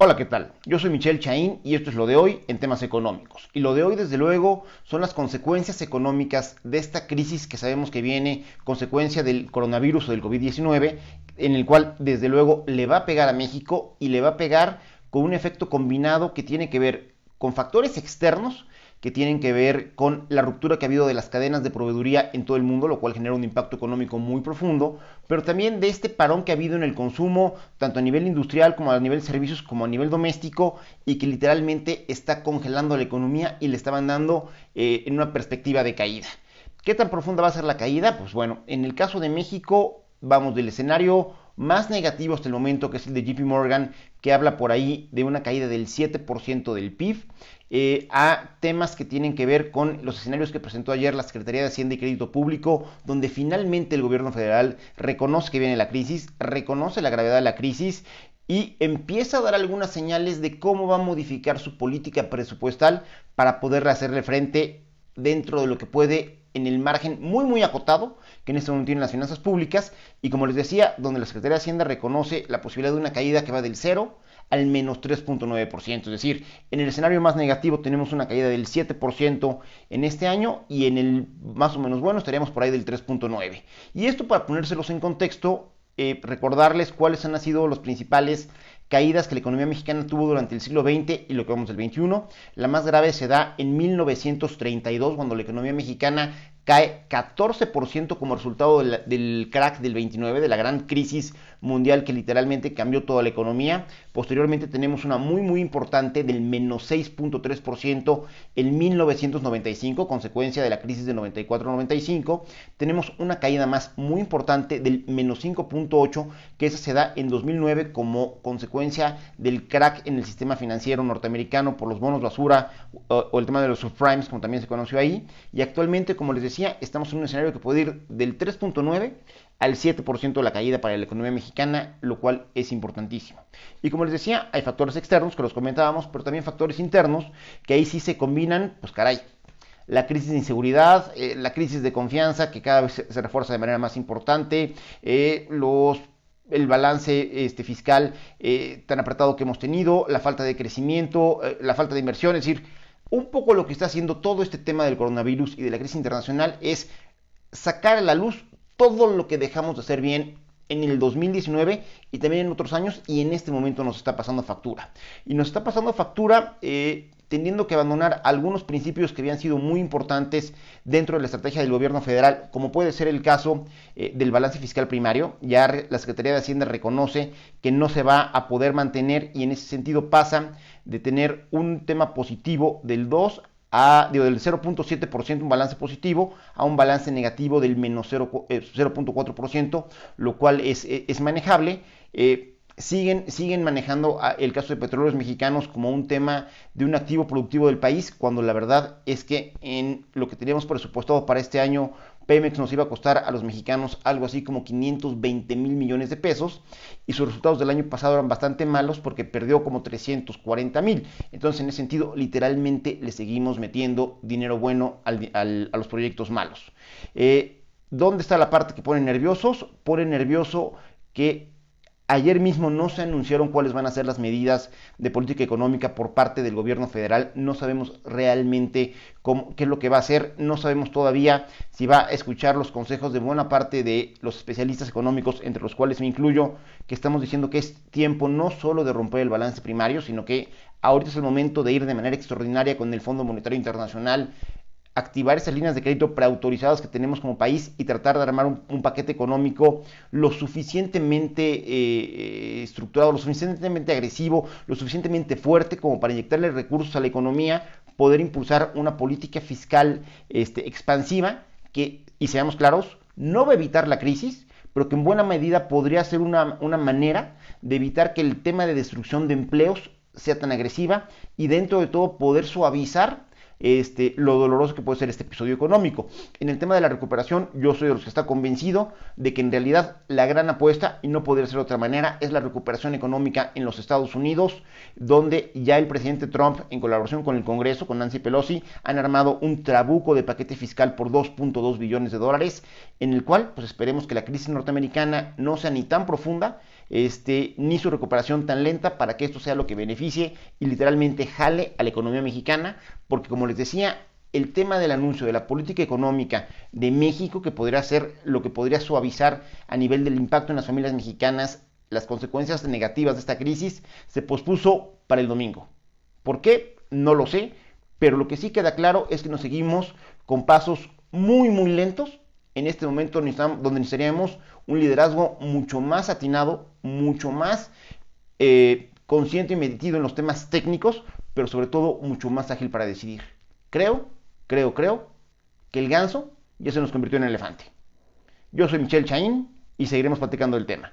Hola, ¿qué tal? Yo soy Michelle Chaín y esto es lo de hoy en temas económicos. Y lo de hoy, desde luego, son las consecuencias económicas de esta crisis que sabemos que viene consecuencia del coronavirus o del COVID-19, en el cual, desde luego, le va a pegar a México y le va a pegar con un efecto combinado que tiene que ver con factores externos que tienen que ver con la ruptura que ha habido de las cadenas de proveeduría en todo el mundo, lo cual genera un impacto económico muy profundo, pero también de este parón que ha habido en el consumo, tanto a nivel industrial como a nivel de servicios, como a nivel doméstico, y que literalmente está congelando la economía y le estaban dando en una perspectiva de caída. ¿Qué tan profunda va a ser la caída? Pues bueno, en el caso de México, vamos del escenario más negativo hasta el momento, que es el de JP Morgan, que habla por ahí de una caída del 7% del PIB, a temas que tienen que ver con los escenarios que presentó ayer la Secretaría de Hacienda y Crédito Público, donde finalmente el gobierno federal reconoce que viene la crisis, reconoce la gravedad de la crisis y empieza a dar algunas señales de cómo va a modificar su política presupuestal para poder hacerle frente dentro de lo que puede en el margen muy acotado que en este momento tienen las finanzas públicas y, como les decía, donde la Secretaría de Hacienda reconoce la posibilidad de una caída que va del 0 al menos 3.9%. Es decir, en el escenario más negativo tenemos una caída del 7% en este año y en el más o menos bueno estaríamos por ahí del 3.9%. Y esto, para ponérselos en contexto, recordarles cuáles han sido los principales caídas que la economía mexicana tuvo durante el siglo XX y lo que vamos del XXI. La más grave se da en 1932, cuando la economía mexicana cae 14% como resultado del crack del 29, de la gran crisis mundial que literalmente cambió toda la economía. Posteriormente tenemos una muy importante del menos 6.3% en 1995, consecuencia de la crisis de 94-95. Tenemos una caída más muy importante del menos 5.8%, que esa se da en 2009 como consecuencia del crack en el sistema financiero norteamericano por los bonos basura o el tema de los subprimes, como también se conoció ahí. Y actualmente, como les decía, estamos en un escenario que puede ir del 3.9 al 7% de la caída para la economía mexicana, lo cual es importantísimo. Y como les decía, hay factores externos que los comentábamos, pero también factores internos que ahí sí se combinan, pues caray, la crisis de inseguridad, la crisis de confianza que cada vez se refuerza de manera más importante, el balance fiscal tan apretado que hemos tenido, la falta de crecimiento, la falta de inversión, es decir, un poco lo que está haciendo todo este tema del coronavirus y de la crisis internacional es sacar a la luz todo lo que dejamos de hacer bien en el 2019 y también en otros años, y en este momento nos está pasando factura. Y nos está pasando factura teniendo que abandonar algunos principios que habían sido muy importantes dentro de la estrategia del gobierno federal, como puede ser el caso del balance fiscal primario. Ya la Secretaría de Hacienda reconoce que no se va a poder mantener, y en ese sentido pasa de tener un tema positivo del 2 del 0.7%, un balance positivo, a un balance negativo del menos 0.4%, lo cual es manejable. Siguen manejando el caso de Petróleos Mexicanos como un tema de un activo productivo del país, cuando la verdad es que en lo que teníamos presupuestado para este año, Pemex nos iba a costar a los mexicanos algo así como 520 mil millones de pesos, y sus resultados del año pasado eran bastante malos porque perdió como 340 mil. Entonces, en ese sentido, literalmente le seguimos metiendo dinero bueno a los proyectos malos. ¿Dónde está la parte que pone nerviosos? Pone nervioso que ayer mismo no se anunciaron cuáles van a ser las medidas de política económica por parte del gobierno federal. No sabemos realmente qué es lo que va a hacer. No sabemos todavía si va a escuchar los consejos de buena parte de los especialistas económicos, entre los cuales me incluyo, que estamos diciendo que es tiempo no solo de romper el balance primario, sino que ahorita es el momento de ir de manera extraordinaria con el Fondo Monetario Internacional, activar esas líneas de crédito preautorizadas que tenemos como país y tratar de armar un paquete económico lo suficientemente estructurado, lo suficientemente agresivo, lo suficientemente fuerte como para inyectarle recursos a la economía, poder impulsar una política fiscal expansiva que, y seamos claros, no va a evitar la crisis, pero que en buena medida podría ser una manera de evitar que el tema de destrucción de empleos sea tan agresiva, y dentro de todo poder suavizar lo doloroso que puede ser este episodio económico. En el tema de la recuperación, yo soy de los que está convencido de que en realidad la gran apuesta, y no podría ser de otra manera, es la recuperación económica en los Estados Unidos, donde ya el presidente Trump, en colaboración con el Congreso, con Nancy Pelosi, han armado un trabuco de paquete fiscal por 2.2 billones de dólares, en el cual pues esperemos que la crisis norteamericana no sea ni tan profunda ni su recuperación tan lenta para que esto sea lo que beneficie y literalmente jale a la economía mexicana, porque como les decía, el tema del anuncio de la política económica de México, que podría ser lo que podría suavizar a nivel del impacto en las familias mexicanas las consecuencias negativas de esta crisis, se pospuso para el domingo. ¿Por qué? No lo sé, pero lo que sí queda claro es que nos seguimos con pasos muy, muy lentos en este momento donde necesitaríamos un liderazgo mucho más atinado, mucho más consciente y metido en los temas técnicos, pero sobre todo mucho más ágil para decidir. Creo que el ganso ya se nos convirtió en elefante. Yo soy Michelle Chaín y seguiremos platicando del tema.